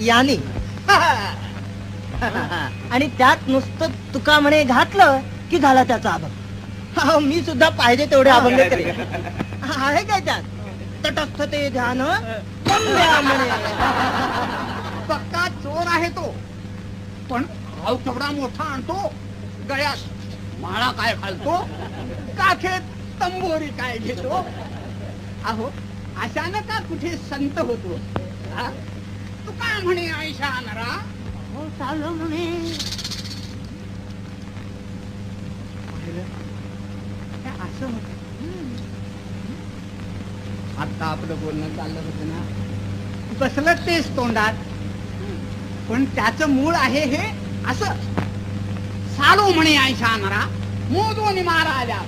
यानी आणि त्यात नुसतं तुका म्हणे घातलं की झाला त्याचा अभंग. मी सुद्धा पाहिजे तेवढे अभंग करेन. आहे काय त्यात तटस्थ ते ध्यान म्हणे. पक्का चोर आहे तो, पण भाव केवढा मोठा आणतो. गळ्यास माळा काय घालतो, काखेत तंबोरी काय घेतो. अहो अशानं का कुठे संत होतो. तू काय म्हणे आयशा नरा, हो चालू म्हणे. असं होत. आता आपलं बोलणं चाललं होतं ना, बसलं तेच तोंडात, पण त्याच मूळ आहे हे असं. सालो म्हणे आयशा नरा, मोजोनी मारा आल्या.